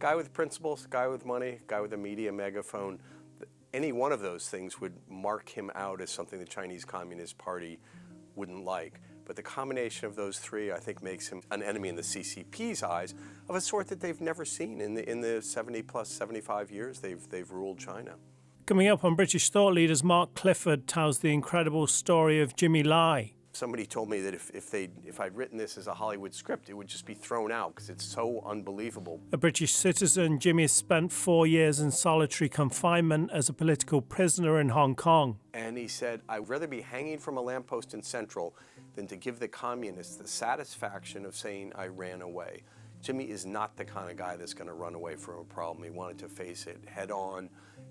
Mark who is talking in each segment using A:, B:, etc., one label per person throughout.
A: Guy with principles, guy with money, guy with a media megaphone. Any one of those things would mark him out as something the Chinese Communist Party wouldn't like. But the combination of those three, I think, makes him an enemy in the CCP's eyes of a sort that they've never seen in the 75 years they've ruled China.
B: Coming up on British Thought Leaders, Mark Clifford tells the incredible story of Jimmy Lai.
A: Somebody told me that if I'd written this as a Hollywood script, it would just be thrown out because it's so unbelievable.
B: A British citizen, Jimmy has spent 4 years in solitary confinement as a political prisoner in Hong Kong.
A: And he said, I'd rather be hanging from a lamppost in Central than to give the communists the satisfaction of saying I ran away. Jimmy is not the kind of guy that's going to run away from a problem. He wanted to face it head on,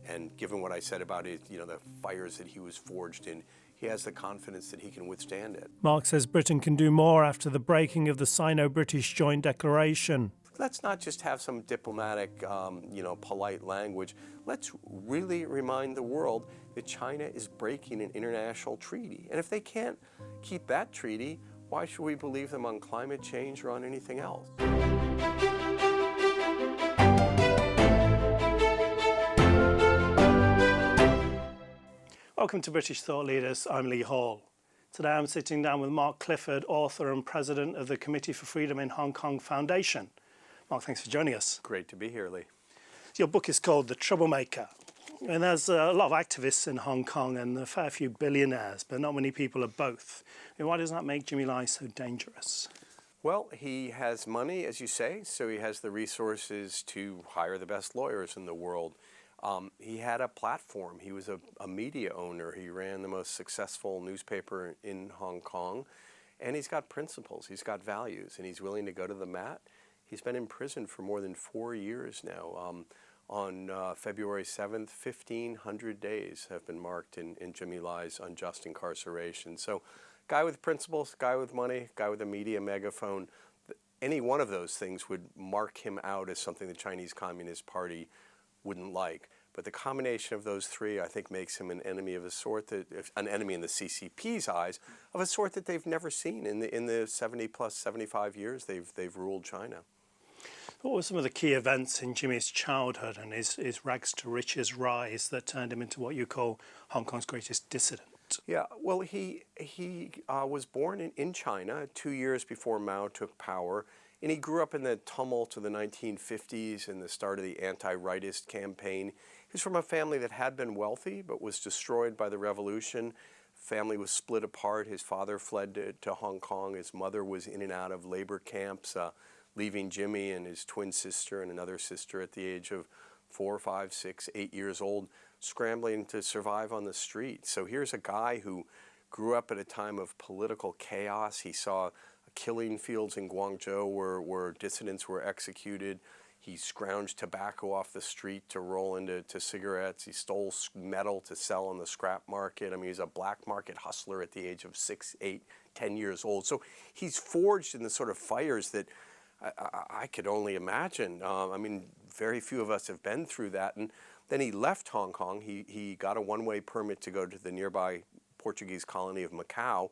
A: and given what I said about it, the fires that he was forged in, he has the confidence that he can withstand it.
B: Mark says Britain can do more after the breaking of the Sino-British Joint Declaration.
A: Let's not just have some diplomatic, polite language. Let's really remind the world that China is breaking an international treaty. And if they can't keep that treaty, why should we believe them on climate change or on anything else?
B: Welcome to British Thought Leaders. I'm Lee Hall. Today I'm sitting down with Mark Clifford, author and president of the Committee for Freedom in Hong Kong Foundation. Mark, thanks for joining us.
A: Great to be here, Lee.
B: Your book is called The Troublemaker. And there's a lot of activists in Hong Kong and a fair few billionaires, but not many people are both. And why does that make Jimmy Lai so dangerous?
A: Well, he has money, as you say, so he has the resources to hire the best lawyers in the world. He had a platform. He was a media owner. He ran the most successful newspaper in Hong Kong. And he's got principles. He's got values. And he's willing to go to the mat. He's been in prison for more than 4 years now. On February 7th, 1,500 days have been marked in Jimmy Lai's unjust incarceration. So guy with principles, guy with money, guy with a media megaphone. Any one of those things would mark him out as something the Chinese Communist Party wouldn't like. But the combination of those three, I think, makes him an enemy of a sort an enemy in the CCP's eyes of a sort that they've never seen in the 75 years they've ruled China.
B: What were some of the key events in Jimmy's childhood and his rags to riches rise that turned him into what you call Hong Kong's greatest dissident?
A: Yeah, well, he was born in China 2 years before Mao took power. And he grew up in the tumult of the 1950s and the start of the anti-rightist campaign. He was from a family that had been wealthy but was destroyed by the revolution. Family was split apart. His father fled to Hong Kong. His mother was in and out of labor camps, leaving Jimmy and his twin sister and another sister at the age of 4, 5, 6, 8 years old, scrambling to survive on the street. So here's a guy who grew up at a time of political chaos. He saw killing fields in Guangzhou where dissidents were executed. He scrounged tobacco off the street to roll into cigarettes. He stole metal to sell on the scrap market. I mean, he's a black market hustler at the age of 6, 8, 10 years old. So he's forged in the sort of fires that I could only imagine. I mean, very few of us have been through that. And then he left Hong Kong. He got a one-way permit to go to the nearby Portuguese colony of Macau,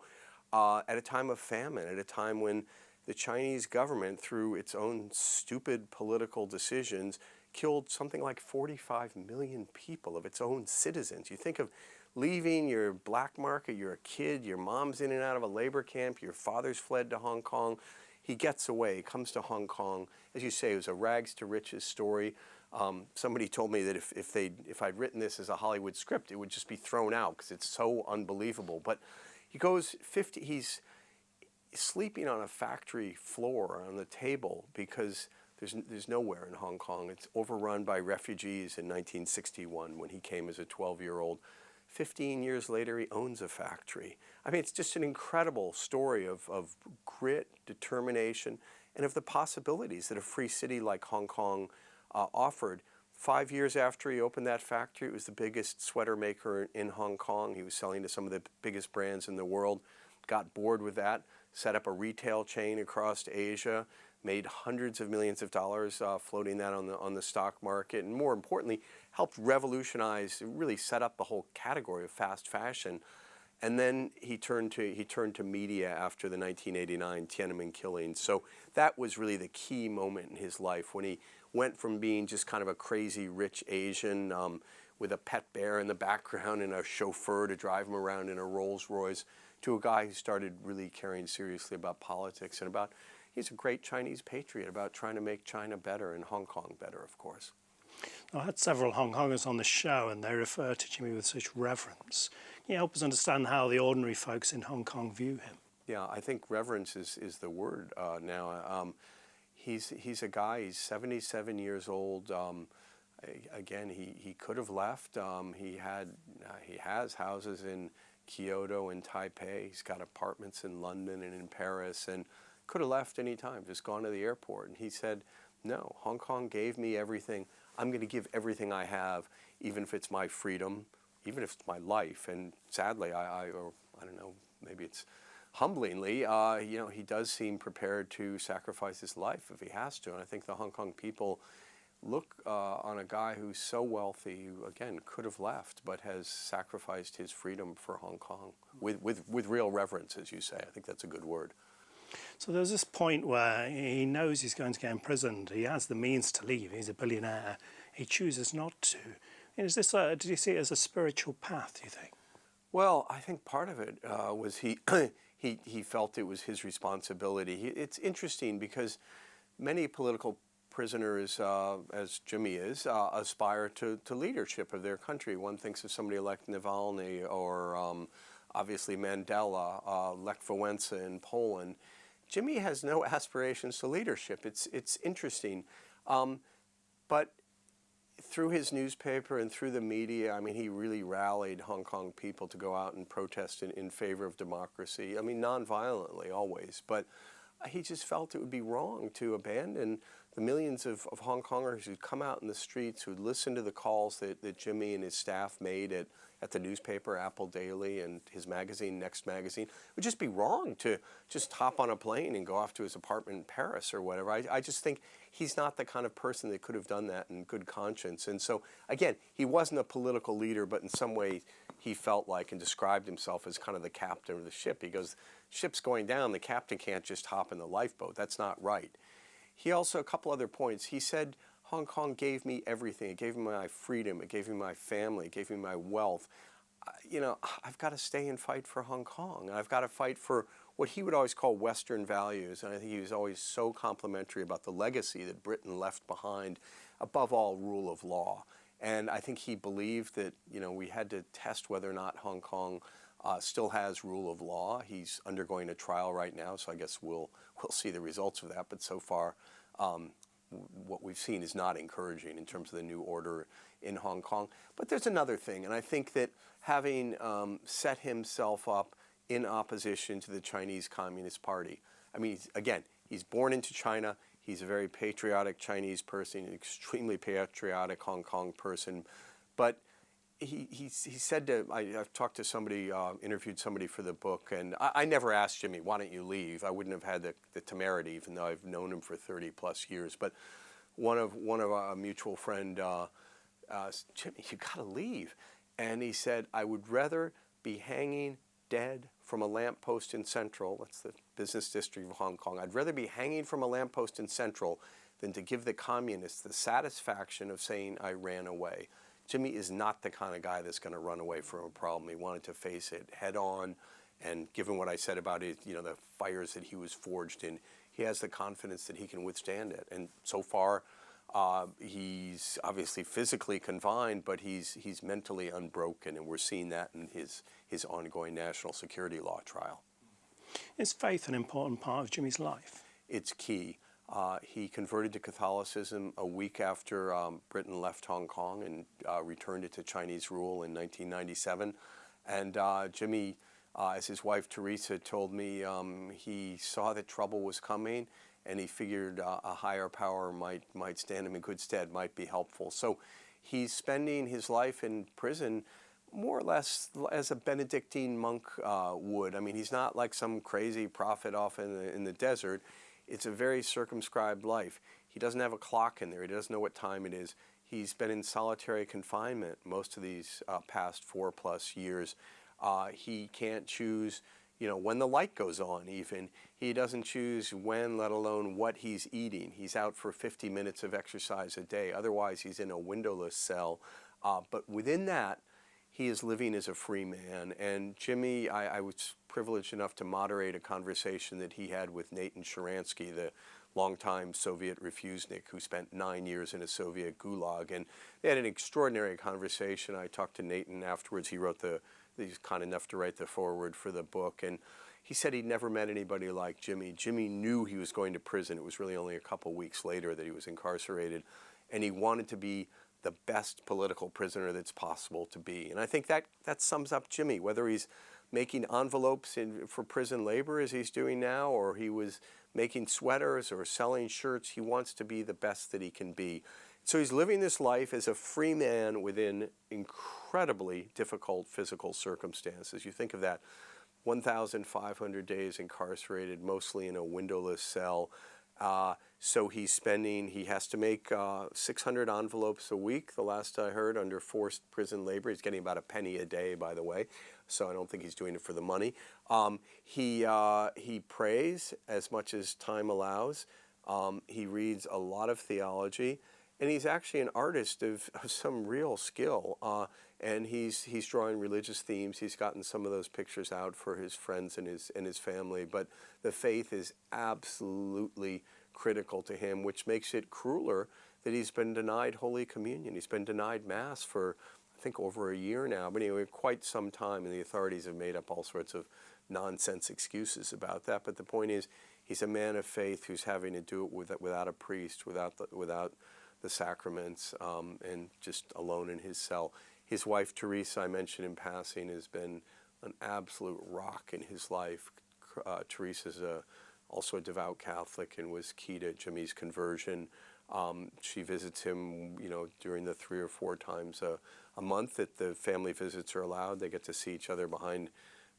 A: at a time of famine, at a time when the Chinese government, through its own stupid political decisions, killed something like 45 million people of its own citizens. You think of leaving your black market, you're a kid, your mom's in and out of a labor camp, your father's fled to Hong Kong. He gets away, comes to Hong Kong. As you say, it was a rags to riches story. Somebody told me that if I'd written this as a Hollywood script, it would just be thrown out because it's so unbelievable. But he goes he's sleeping on a factory floor on the table because there's nowhere in Hong Kong. It's overrun by refugees in 1961 when he came as a 12-year-old. 15 years later, he owns a factory. I mean, it's just an incredible story of grit, determination, and of the possibilities that a free city like Hong Kong offered. 5 years after he opened that factory, it was the biggest sweater maker in Hong Kong. He was selling to some of the biggest brands in the world, got bored with that, set up a retail chain across Asia, made hundreds of millions of dollars floating that on the stock market, and more importantly, helped revolutionize, really set up the whole category of fast fashion. And then he turned to media after the 1989 Tiananmen killing. So that was really the key moment in his life when went from being just kind of a crazy rich Asian with a pet bear in the background and a chauffeur to drive him around in a Rolls Royce to a guy who started really caring seriously about politics and about, he's a great Chinese patriot about trying to make China better and Hong Kong better, of course.
B: I had several Hong Kongers on the show and they refer to Jimmy with such reverence. Can you help us understand how the ordinary folks in Hong Kong view him?
A: Yeah, I think reverence is the word now. He's a guy, he's 77 years old. Again, he could have left. He has houses in Kyoto and Taipei. He's got apartments in London and in Paris, and could have left any time, just gone to the airport. And he said, no, Hong Kong gave me everything. I'm going to give everything I have, even if it's my freedom, even if it's my life. And sadly, or I don't know, maybe it's humblingly, he does seem prepared to sacrifice his life if he has to. And I think the Hong Kong people look on a guy who's so wealthy, who again could have left, but has sacrificed his freedom for Hong Kong with real reverence, as you say. I think that's a good word.
B: So there's this point where he knows he's going to get imprisoned. He has the means to leave. He's a billionaire. He chooses not to. Is this? Did you see it as a spiritual path, do you think?
A: Well, I think part of it was he felt it was his responsibility. It's interesting because many political prisoners, as Jimmy is, aspire to leadership of their country. One thinks of somebody like Navalny or obviously Mandela, Lech Wałęsa in Poland. Jimmy has no aspirations to leadership. It's interesting. But through his newspaper and through the media, I mean, he really rallied Hong Kong people to go out and protest in favor of democracy. I mean, non-violently always, but he just felt it would be wrong to abandon the millions of Hong Kongers who'd come out in the streets, who'd listen to the calls that Jimmy and his staff made at the newspaper, Apple Daily, and his magazine, Next Magazine. It would just be wrong to just hop on a plane and go off to his apartment in Paris or whatever. I just think he's not the kind of person that could have done that in good conscience. And so, again, he wasn't a political leader, but in some way he felt like and described himself as kind of the captain of the ship. He goes, ship's going down, the captain can't just hop in the lifeboat. That's not right. He also, a couple other points, he said, Hong Kong gave me everything. It gave me my freedom. It gave me my family. It gave me my wealth. I've got to stay and fight for Hong Kong. I've got to fight for what he would always call Western values. And I think he was always so complimentary about the legacy that Britain left behind, above all, rule of law. And I think he believed that, we had to test whether or not Hong Kong still has rule of law. He's undergoing a trial right now, so I guess we'll see the results of that. But so far, what we've seen is not encouraging in terms of the new order in Hong Kong. But there's another thing, and I think that having set himself up in opposition to the Chinese Communist Party, I mean, again, he's born into China. He's a very patriotic Chinese person, an extremely patriotic Hong Kong person. But he said I've talked to somebody, interviewed somebody for the book, and I never asked Jimmy, why don't you leave? I wouldn't have had the temerity, even though I've known him for 30 plus years. But one of a mutual friend, Jimmy, you gotta leave. And he said, I would rather be hanging dead from a lamppost in Central, that's the business district of Hong Kong, I'd rather be hanging from a lamppost in Central than to give the communists the satisfaction of saying I ran away. Jimmy is not the kind of guy that's going to run away from a problem. He wanted to face it head on, and given what I said about it, the fires that he was forged in, he has the confidence that he can withstand it. And so far, he's obviously physically confined, but he's mentally unbroken, and we're seeing that in his ongoing national security law trial.
B: Is faith an important part of Jimmy's life?
A: It's key. He converted to Catholicism a week after Britain left Hong Kong and returned it to Chinese rule in 1997. And Jimmy, as his wife Teresa told me, he saw that trouble was coming, and he figured a higher power might stand him in good stead, might be helpful. So he's spending his life in prison more or less as a Benedictine monk would. I mean, he's not like some crazy prophet off in the desert. It's a very circumscribed life. He doesn't have a clock in there. He doesn't know what time it is. He's been in solitary confinement most of these past 4+ years. He can't choose, when the light goes on even. He doesn't choose when, let alone what he's eating. He's out for 50 minutes of exercise a day. Otherwise, he's in a windowless cell. But within that, he is living as a free man. And Jimmy, I was privileged enough to moderate a conversation that he had with Nathan Sharansky, the longtime Soviet refusenik who spent 9 years in a Soviet gulag. And they had an extraordinary conversation. I talked to Nathan afterwards. He's kind enough to write the foreword for the book. And he said he'd never met anybody like Jimmy. Jimmy knew he was going to prison. It was really only a couple weeks later that he was incarcerated. And he wanted to be the best political prisoner that's possible to be. And I think that sums up Jimmy, whether he's making envelopes for prison labor as he's doing now, or he was making sweaters or selling shirts. He wants to be the best that he can be. So he's living this life as a free man within incredibly difficult physical circumstances. You think of that, 1,500 days incarcerated, mostly in a windowless cell. So he has to make 600 envelopes a week, the last I heard, under forced prison labor. He's getting about a penny a day, by the way, so I don't think he's doing it for the money. He prays as much as time allows. He reads a lot of theology. And he's actually an artist of some real skill, and he's drawing religious themes. He's gotten some of those pictures out for his friends and his family. But the faith is absolutely critical to him, which makes it crueler that he's been denied Holy Communion. He's been denied Mass for, I think, over a year now. But anyway, quite some time, and the authorities have made up all sorts of nonsense excuses about that. But the point is, he's a man of faith who's having to do it without a priest, without the sacraments, and just alone in his cell. His wife, Teresa, I mentioned in passing, has been an absolute rock in his life. Teresa's also a devout Catholic and was key to Jimmy's conversion. She visits him, during the 3 or 4 times a month that the family visits are allowed. They get to see each other behind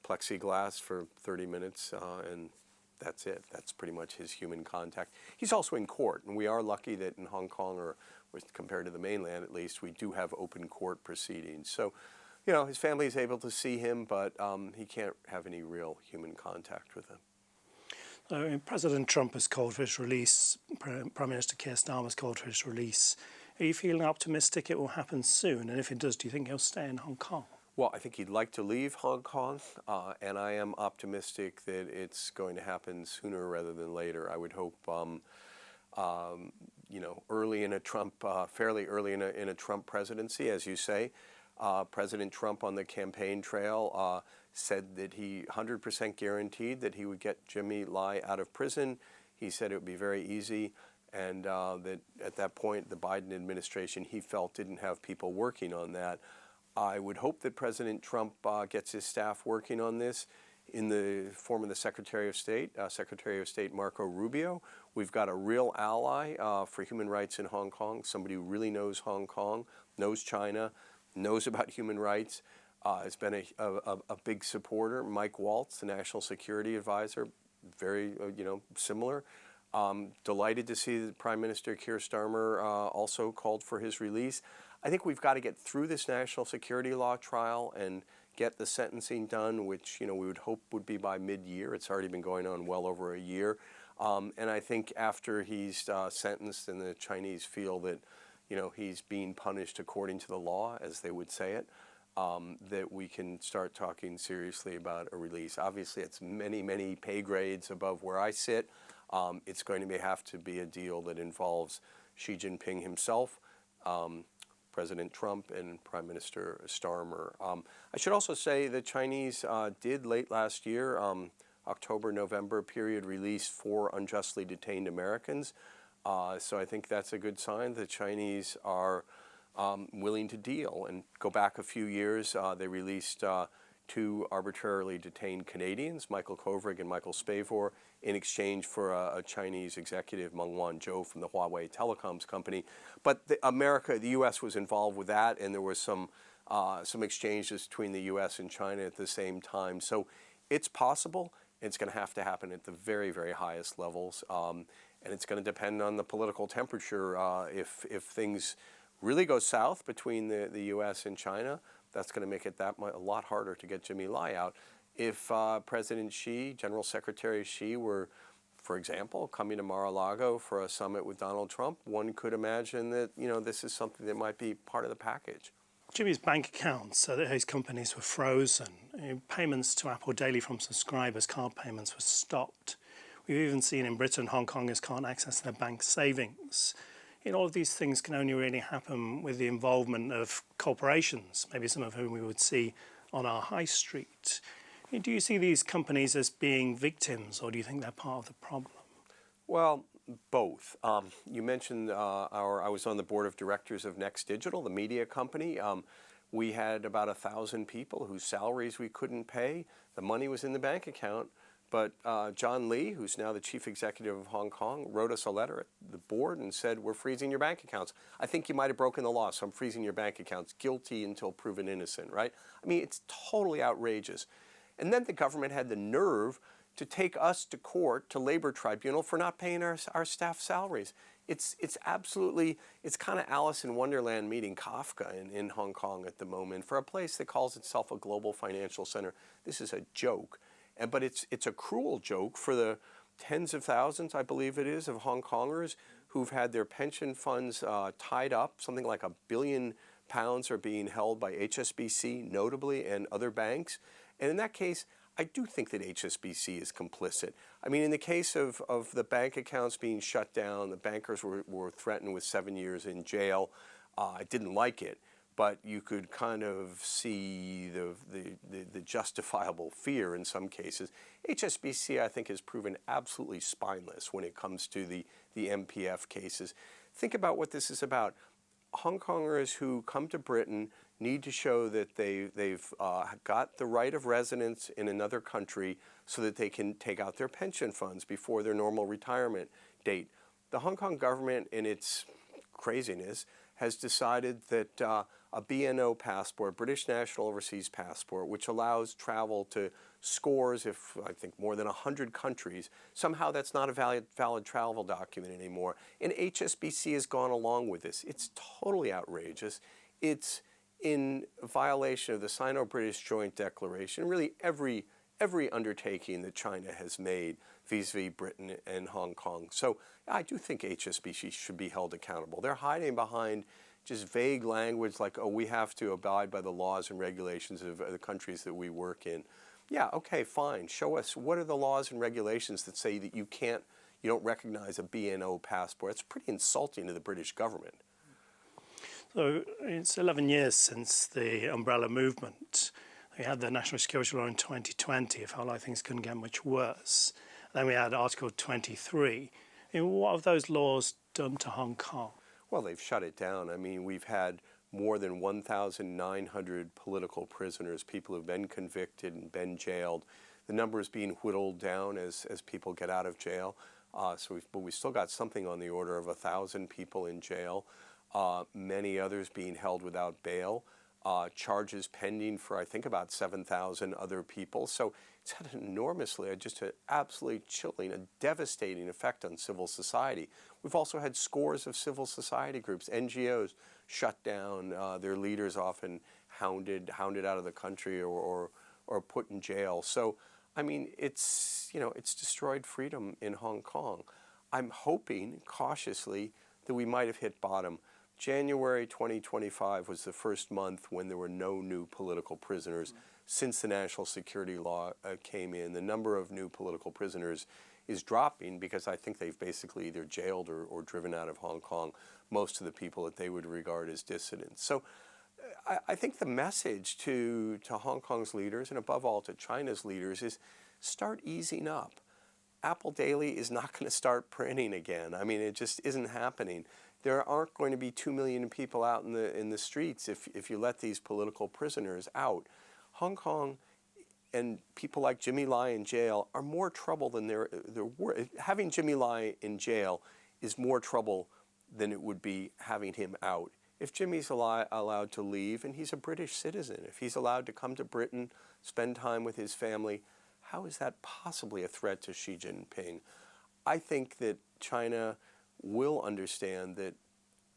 A: plexiglass for 30 minutes, and that's it. That's pretty much his human contact. He's also in court, and we are lucky that in Hong Kong, or compared to the mainland at least, we do have open court proceedings. So, his family is able to see him, but he can't have any real human contact with them.
B: President Trump has called for his release. Prime Minister Keir Starmer has called for his release. Are you feeling optimistic it will happen soon? And if it does, do you think he'll stay in Hong Kong?
A: Well, I think he'd like to leave Hong Kong, and I am optimistic that it's going to happen sooner rather than later. I would hope, early in a Trump, fairly early in a Trump presidency, as you say. President Trump on the campaign trail said that he 100% guaranteed that he would get Jimmy Lai out of prison. He said it would be very easy, and that at that point, the Biden administration, he felt, didn't have people working on that. I would hope that President Trump gets his staff working on this in the form of the Secretary of State Marco Rubio. We've got a real ally for human rights in Hong Kong, somebody who really knows Hong Kong, knows China, knows about human rights, has been a big supporter. Mike Waltz, the National Security Advisor, very, similar. Delighted to see that Prime Minister Keir Starmer also called for his release. I think we've got to get through this national security law trial and get the sentencing done, which we would hope would be by mid-year. It's already been going on well over a year. And I think after he's sentenced and the Chinese feel that he's being punished according to the law, as they would say it, that we can start talking seriously about a release. Obviously, it's many, many pay grades above where I sit. It's going to have to be a deal that involves Xi Jinping himself, President Trump, and Prime Minister Starmer. I should also say the Chinese did late last year, October, November period, release 4 unjustly detained Americans. So I think that's a good sign. The Chinese are willing to deal. And go back a few years, they released 2 arbitrarily detained Canadians, Michael Kovrig and Michael Spavor, in exchange for a Chinese executive, Meng Wanzhou, from the Huawei Telecoms company. But the U.S. was involved with that, and there was some exchanges between the U.S. and China at the same time. So it's possible. It's going to happen at the very, very highest levels. And it's going to depend on the political temperature. If things really go south between the U.S. and China, that's going to make it a lot harder to get Jimmy Lai out. if President Xi, General Secretary Xi, were, for example, coming to Mar-a-Lago for a summit with Donald Trump, one could imagine that, this is something that might be part of the package.
B: Jimmy's bank accounts, so that his companies were frozen. Payments to Apple daily from subscribers, card payments were stopped. We've even seen in Britain, Hong Kongers can't access their bank savings. All of these things can only really happen with the involvement of corporations, maybe some of whom we would see on our high street. Do you see these companies as being victims, or do you think they're part of the problem?
A: Well, both. You mentioned I was on the board of directors of Next Digital, the media company. We had about 1,000 people whose salaries we couldn't pay. The money was in the bank account, but John Lee, who's now the chief executive of Hong Kong, wrote us a letter at the board and said, we're freezing your bank accounts. I think you might have broken the law, so I'm freezing your bank accounts. Guilty until proven innocent, right? I mean, it's totally outrageous. And then the government had the nerve to take us to court, to labor tribunal, for not paying our staff salaries. It's absolutely, it's kind of Alice in Wonderland meeting Kafka in Hong Kong at the moment. For a place that calls itself a global financial center, this is a joke. But it's a cruel joke for the tens of thousands, I believe it is, of Hong Kongers who've had their pension funds tied up. Something like £1 billion are being held by HSBC, notably, and other banks. And in that case, I do think that HSBC is complicit. I mean, in the case of the bank accounts being shut down, the bankers were threatened with 7 years in jail. I didn't like it, but you could kind of see the justifiable fear in some cases. HSBC, I think, has proven absolutely spineless when it comes to the MPF cases. Think about what this is about. Hong Kongers who come to Britain need to show that they've got the right of residence in another country so that they can take out their pension funds before their normal retirement date. The Hong Kong government, in its craziness, has decided that a BNO passport, British National Overseas Passport, which allows travel to scores, if I think more than 100 countries, somehow that's not a valid travel document anymore. And HSBC has gone along with this. It's totally outrageous. It's in violation of the Sino-British Joint Declaration, really every undertaking that China has made vis-a-vis Britain and Hong Kong. So I do think HSBC should be held accountable. They're hiding behind just vague language like, oh, we have to abide by the laws and regulations of the countries that we work in. Yeah, okay, fine. Show us, what are the laws and regulations that say that you don't recognize a BNO passport? It's pretty insulting to the British government.
B: So it's 11 years since the umbrella movement. We had the National Security Law in 2020. It felt like things couldn't get much worse. Then we had Article 23. What have those laws done to Hong Kong?
A: Well, they've shut it down. I mean, we've had more than 1,900 political prisoners, people who've been convicted and been jailed. The number is being whittled down as people get out of jail. But we still got something on the order of 1,000 people in jail. Many others being held without bail, charges pending for, I think, about 7,000 other people. So it's had just an absolutely chilling, a devastating effect on civil society. We've also had scores of civil society groups, NGOs, shut down, their leaders often hounded out of the country or put in jail. So, I mean, it's destroyed freedom in Hong Kong. I'm hoping, cautiously, that we might have hit bottom. January 2025 was the first month when there were no new political prisoners since the national security law came in. The number of new political prisoners is dropping because I think they've basically either jailed or driven out of Hong Kong most of the people that they would regard as dissidents. So I think the message to Hong Kong's leaders, and above all to China's leaders, is start easing up. Apple Daily is not going to start printing again. I mean, it just isn't happening. There aren't going to be 2 million people out in the streets if you let these political prisoners out. Hong Kong and people like Jimmy Lai in jail are more trouble than they're worth. Having Jimmy Lai in jail is more trouble than it would be having him out. If Jimmy's allowed to leave, and he's a British citizen, if he's allowed to come to Britain, spend time with his family, how is that possibly a threat to Xi Jinping? I think that China will understand that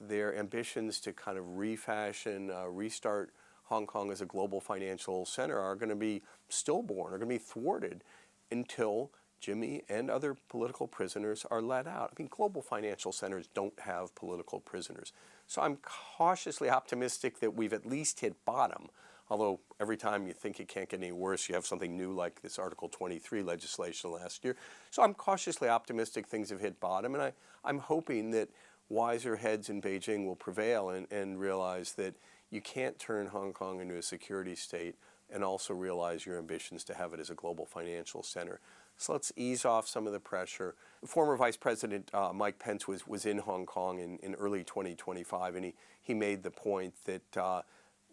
A: their ambitions to kind of refashion, restart Hong Kong as a global financial center are going to be stillborn, are going to be thwarted until Jimmy and other political prisoners are let out. I mean, global financial centers don't have political prisoners. So I'm cautiously optimistic that we've at least hit bottom. Although every time you think it can't get any worse, you have something new like this Article 23 legislation last year. So I'm cautiously optimistic things have hit bottom, and I'm hoping that wiser heads in Beijing will prevail and realize that you can't turn Hong Kong into a security state and also realize your ambitions to have it as a global financial center. So let's ease off some of the pressure. Former Vice President Mike Pence was in Hong Kong in early 2025, and he made the point that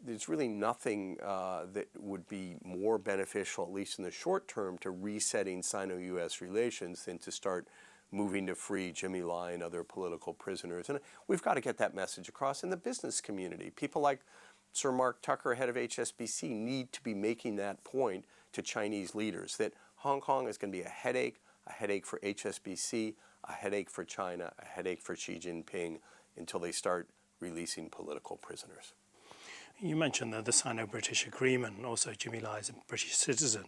A: there's really nothing that would be more beneficial, at least in the short term, to resetting Sino-U.S. relations than to start moving to free Jimmy Lai and other political prisoners. And we've got to get that message across in the business community. People like Sir Mark Tucker, head of HSBC, need to be making that point to Chinese leaders, that Hong Kong is going to be a headache for HSBC, a headache for China, a headache for Xi Jinping until they start releasing political prisoners.
B: You mentioned the Sino-British agreement, and also Jimmy Lai is a British citizen.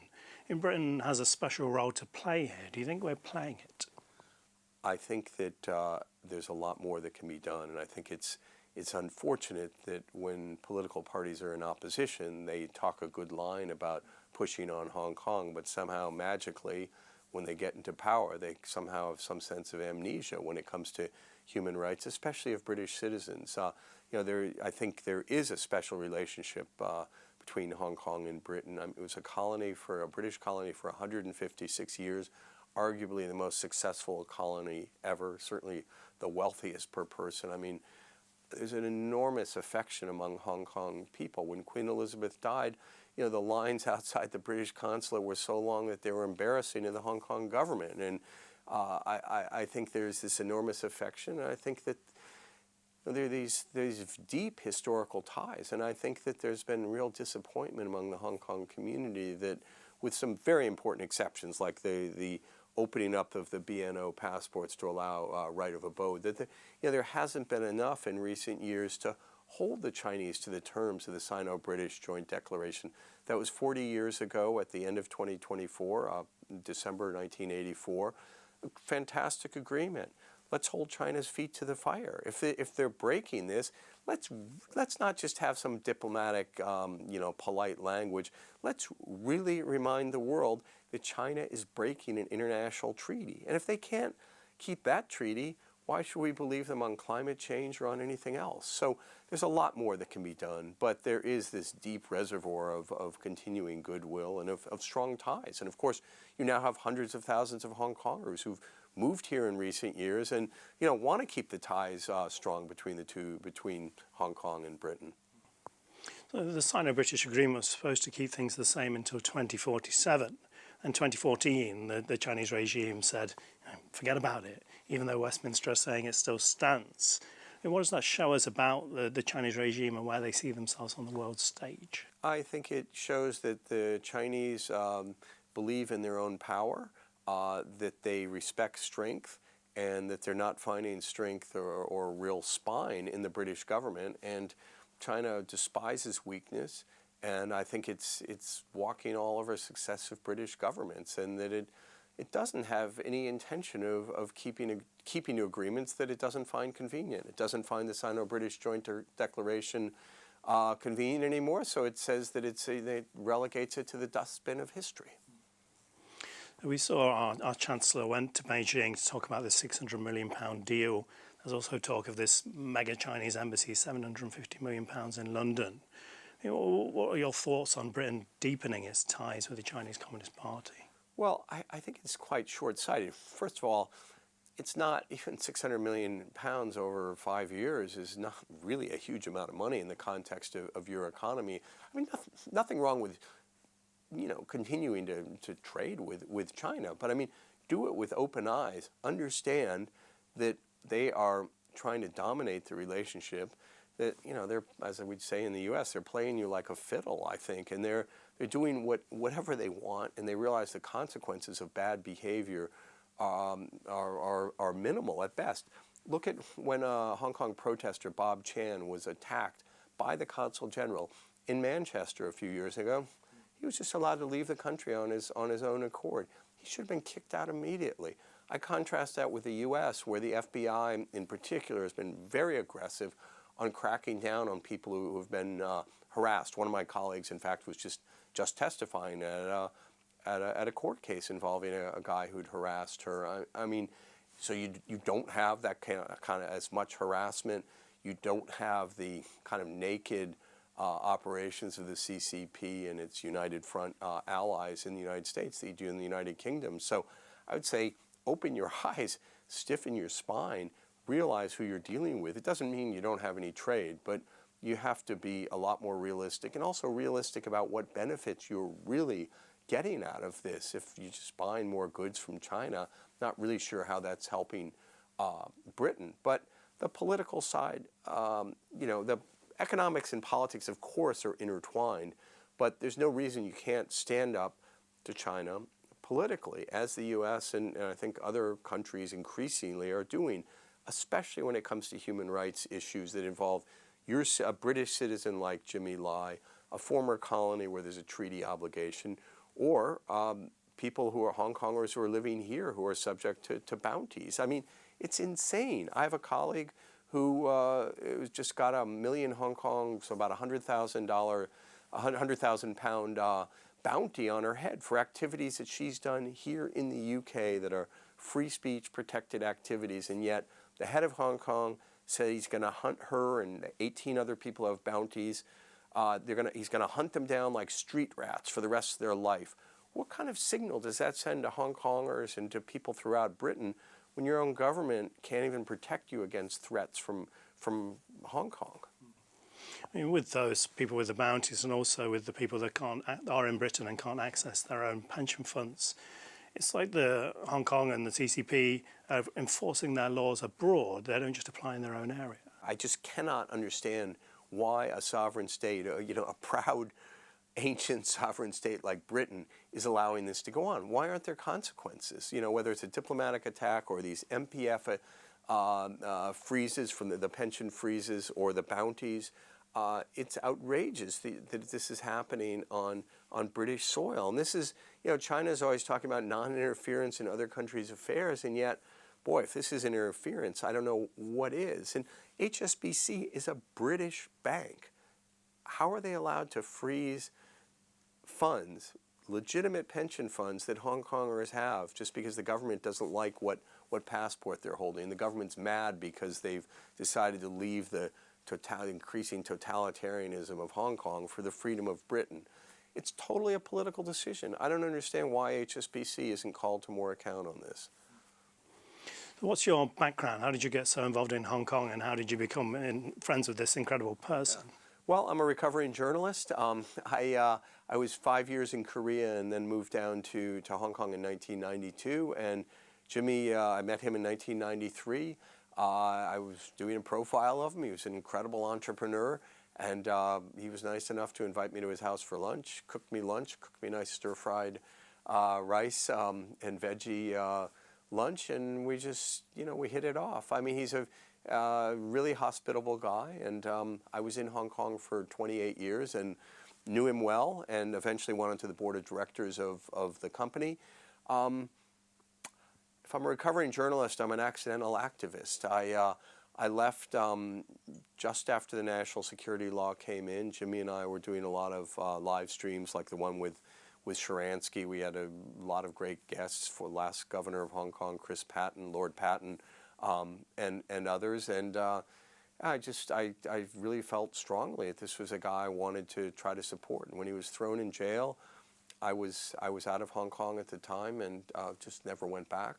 B: In Britain has a special role to play here. Do you think we're playing it?
A: I think that there's a lot more that can be done, and I think it's unfortunate that when political parties are in opposition, they talk a good line about pushing on Hong Kong, but somehow magically, when they get into power, they somehow have some sense of amnesia when it comes to human rights, especially of British citizens. I think there is a special relationship between Hong Kong and Britain. It was a British colony for 156 years, arguably the most successful colony ever, certainly the wealthiest per person. I mean, there's an enormous affection among Hong Kong people. When Queen Elizabeth died, the lines outside the British consulate were so long that they were embarrassing to the Hong Kong government. And I think there's this enormous affection, and I think that there are these deep historical ties, and I think that there's been real disappointment among the Hong Kong community that, with some very important exceptions, like the opening up of the BNO passports to allow right of abode, that there hasn't been enough in recent years to hold the Chinese to the terms of the Sino-British Joint Declaration. That was 40 years ago at the end of 2024, December 1984. A fantastic agreement. Let's hold China's feet to the fire. If they're breaking this, let's not just have some diplomatic, polite language. Let's really remind the world that China is breaking an international treaty. And if they can't keep that treaty, why should we believe them on climate change or on anything else? So there's a lot more that can be done, but there is this deep reservoir of continuing goodwill and of strong ties. And of course, you now have hundreds of thousands of Hong Kongers who've moved here in recent years and want to keep the ties strong between Hong Kong and Britain.
B: So the Sino-British agreement was supposed to keep things the same until 2047. In 2014, the Chinese regime said, forget about it, even though Westminster is saying it still stands. And what does that show us about the Chinese regime and where they see themselves on the world stage?
A: I think it shows that the Chinese believe in their own power, that they respect strength, and that they're not finding strength or real spine in the British government. And China despises weakness, and I think it's walking all over successive British governments, and that it doesn't have any intention of keeping to agreements that it doesn't find convenient. It doesn't find the Sino-British Joint Declaration convenient anymore, so it says that it relegates it to the dustbin of history.
B: We saw our Chancellor went to Beijing to talk about this £600 million deal. There's also talk of this mega Chinese embassy, £750 million in London. What are your thoughts on Britain deepening its ties with the Chinese Communist Party?
A: Well, I think it's quite short-sighted. First of all, it's not even £600 million over 5 years is not really a huge amount of money in the context of your economy. I mean, nothing wrong with continuing to trade with China, but I mean, do it with open eyes. Understand that they are trying to dominate the relationship. That they're, as I would say in the U.S., they're playing you like a fiddle, I think, and they're doing whatever they want, and they realize the consequences of bad behavior are minimal at best. Look at when Hong Kong protester Bob Chan was attacked by the Consul General in Manchester a few years ago. He was just allowed to leave the country on his own accord. He should have been kicked out immediately. I contrast that with the U.S., where the FBI in particular has been very aggressive on cracking down on people who have been harassed. One of my colleagues, in fact, was just testifying at a court case involving a guy who'd harassed her. I mean, so you don't have that kind of as much harassment. You don't have the kind of naked operations of the CCP and its United Front allies in the United States that you do in the United Kingdom. So I would say open your eyes, stiffen your spine, realize who you're dealing with. It doesn't mean you don't have any trade, but you have to be a lot more realistic, and also realistic about what benefits you're really getting out of this. If you're just buying more goods from China, not really sure how that's helping Britain. But the political side, the economics and politics, of course, are intertwined, but there's no reason you can't stand up to China politically, as the U.S. and I think other countries increasingly are doing, especially when it comes to human rights issues that involve you're a British citizen like Jimmy Lai, a former colony where there's a treaty obligation, or people who are Hong Kongers who are living here who are subject to bounties. I mean, it's insane. I have a colleague who just got a million Hong Kong, so about £100,000 bounty on her head for activities that she's done here in the UK that are free speech protected activities, and yet the head of Hong Kong said he's going to hunt her and 18 other people who have bounties. He's going to hunt them down like street rats for the rest of their life. What kind of signal does that send to Hong Kongers and to people throughout Britain when your own government can't even protect you against threats from Hong Kong?
B: I mean, with those people with the bounties, and also with the people that are in Britain and can't access their own pension funds, it's like the Hong Kong and the CCP are enforcing their laws abroad. They don't just apply in their own area.
A: I just cannot understand why a sovereign state, a proud, ancient sovereign state like Britain, is allowing this to go on. Why aren't there consequences? Whether it's a diplomatic attack or these MPF freezes from the pension freezes or the bounties. It's outrageous that this is happening on British soil. And this is, China's always talking about non-interference in other countries' affairs, and yet, boy, if this is interference, I don't know what is. And HSBC is a British bank. How are they allowed to freeze funds, legitimate pension funds that Hong Kongers have, just because the government doesn't like what passport they're holding? The government's mad because they've decided to leave the increasing totalitarianism of Hong Kong for the freedom of Britain. It's totally a political decision. I don't understand why HSBC isn't called to more account on this.
B: What's your background? How did you get so involved in Hong Kong, and how did you become friends with this incredible person?
A: Well, I'm a recovering journalist. I was 5 years in Korea and then moved down to Hong Kong in 1992. And Jimmy, I met him in 1993. I was doing a profile of him. He was an incredible entrepreneur. And he was nice enough to invite me to his house for lunch, cooked me a nice stir-fried rice and veggie lunch. And we just, we hit it off. I mean, he's a really hospitable guy, and I was in Hong Kong for 28 years and knew him well, and eventually went onto the board of directors of the company. If I'm a recovering journalist, I'm an accidental activist. I left just after the national security law came in. Jimmy and I were doing a lot of live streams, like the one with Sharansky. We had a lot of great guests for last governor of Hong Kong, Chris Patten, Lord Patten, and others. And I really felt strongly that this was a guy I wanted to try to support. And when he was thrown in jail, I was out of Hong Kong at the time and just never went back.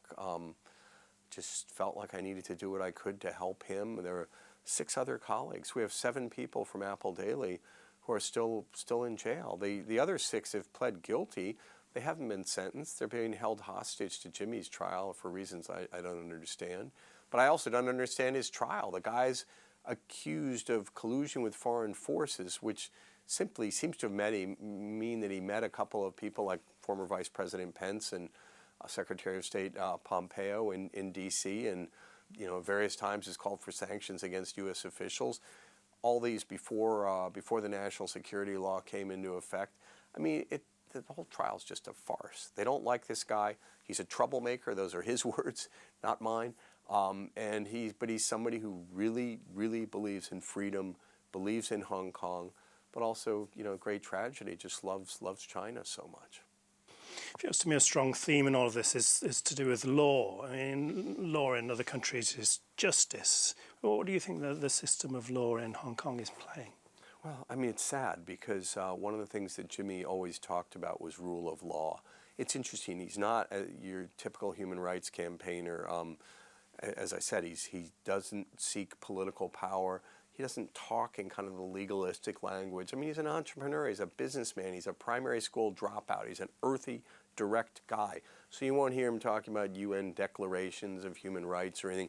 A: Just felt like I needed to do what I could to help him. There were 6 other colleagues. We have 7 people from Apple Daily who are still in jail. The other 6 have pled guilty. They haven't been sentenced. They're being held hostage to Jimmy's trial for reasons I don't understand. But I also don't understand his trial. The guy's accused of collusion with foreign forces, which simply seems to mean that he met a couple of people like former Vice President Pence and Secretary of State Pompeo in D.C. and various times has called for sanctions against U.S. officials. all these before the national security law came into effect. I mean, the whole trial's just a farce. They don't like this guy. He's a troublemaker. Those are his words, not mine. But he's somebody who really, really believes in freedom, believes in Hong Kong, but also, great tragedy, just loves China so much.
B: It feels to me a strong theme in all of this is to do with law. I mean, law in other countries is justice. What do you think the system of law in Hong Kong is playing?
A: Well, I mean, it's sad because one of the things that Jimmy always talked about was rule of law. It's interesting. He's not your typical human rights campaigner. As I said, he doesn't seek political power. He doesn't talk in kind of the legalistic language. I mean, he's an entrepreneur. He's a businessman. He's a primary school dropout. He's an earthy, direct guy. So you won't hear him talking about UN declarations of human rights or anything.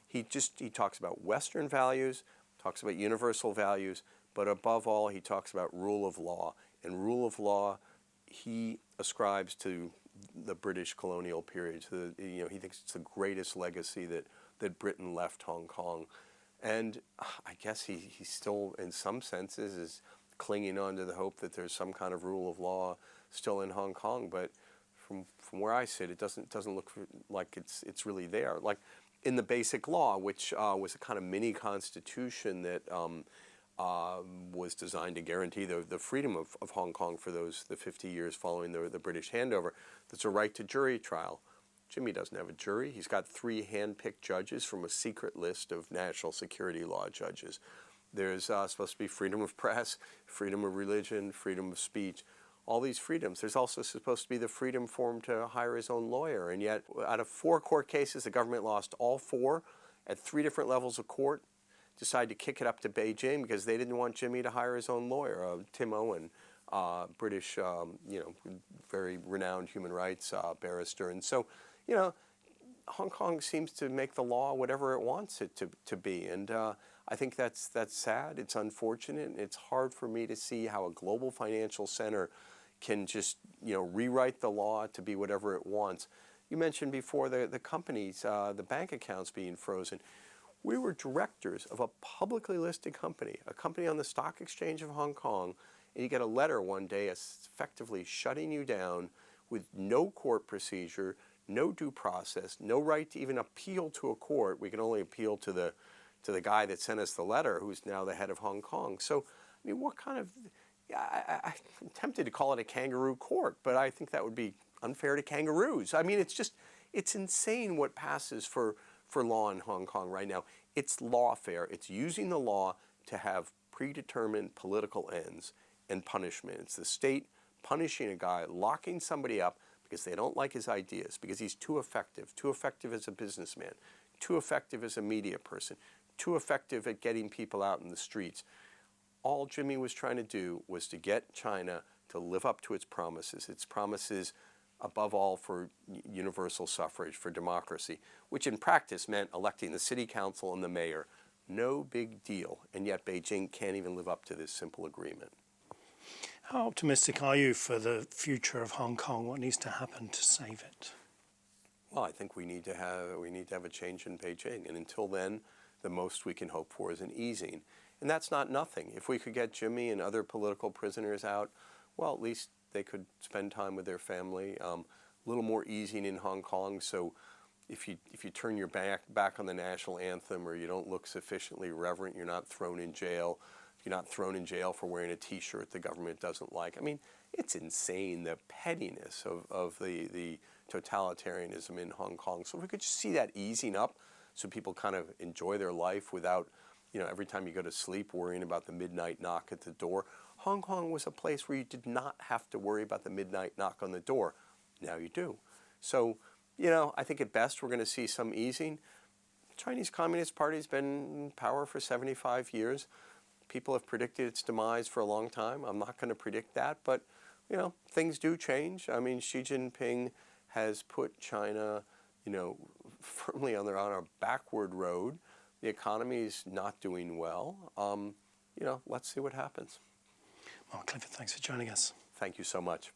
A: He talks about Western values, talks about universal values, but above all, he talks about rule of law. And rule of law, he ascribes to the British colonial period. He thinks it's the greatest legacy that Britain left Hong Kong. And I guess he still, in some senses, is clinging on to the hope that there's some kind of rule of law still in Hong Kong. But from where I sit, it doesn't look like it's really there. Like in the Basic Law, which was a kind of mini constitution that was designed to guarantee the freedom of Hong Kong for the 50 years following the British handover. There's a right to jury trial. Jimmy doesn't have a jury. He's got 3 hand-picked judges from a secret list of national security law judges. There's supposed to be freedom of press, freedom of religion, freedom of speech, all these freedoms. There's also supposed to be the freedom for him to hire his own lawyer. And yet, out of 4 court cases, the government lost all 4 at 3 different levels of court, decided to kick it up to Beijing because they didn't want Jimmy to hire his own lawyer, Tim Owen, British, very renowned human rights barrister. And so, Hong Kong seems to make the law whatever it wants it to be. And I think that's sad. It's unfortunate. It's hard for me to see how a global financial center can just, rewrite the law to be whatever it wants. You mentioned before the companies, the bank accounts being frozen. We were directors of a publicly listed company, a company on the stock exchange of Hong Kong, and you get a letter one day effectively shutting you down with no court procedure, no due process, no right to even appeal to a court. We can only appeal to the guy that sent us the letter, who's now the head of Hong Kong. So, I mean, what kind of, I'm tempted to call it a kangaroo court, but I think that would be unfair to kangaroos. I mean, it's insane what passes for law in Hong Kong right now. It's lawfare. It's using the law to have predetermined political ends and punishment. It's the state punishing a guy, locking somebody up because they don't like his ideas, because he's too effective as a businessman, too effective as a media person, too effective at getting people out in the streets. All Jimmy was trying to do was to get China to live up to its promises above all for universal suffrage, for democracy, which in practice meant electing the city council and the mayor. No big deal, and yet Beijing can't even live up to this simple agreement.
B: How optimistic are you for the future of Hong Kong? What needs to happen to save it?
A: Well, I think we need to have a change in Beijing, and until then, the most we can hope for is an easing. And that's not nothing. If we could get Jimmy and other political prisoners out, well, at least they could spend time with their family. A little more easing in Hong Kong. So if you turn your back on the national anthem, or you don't look sufficiently reverent, you're not thrown in jail. You're not thrown in jail for wearing a T-shirt the government doesn't like. I mean, it's insane, the pettiness of the totalitarianism in Hong Kong. So if we could just see that easing up so people kind of enjoy their life without, every time you go to sleep worrying about the midnight knock at the door. Hong Kong was a place where you did not have to worry about the midnight knock on the door. Now you do. So, I think at best we're going to see some easing. The Chinese Communist Party has been in power for 75 years. People have predicted its demise for a long time. I'm not going to predict that, but, things do change. I mean, Xi Jinping has put China, firmly on a backward road. The economy is not doing well. Let's see what happens.
B: Mark Clifford, thanks for joining us.
A: Thank you so much.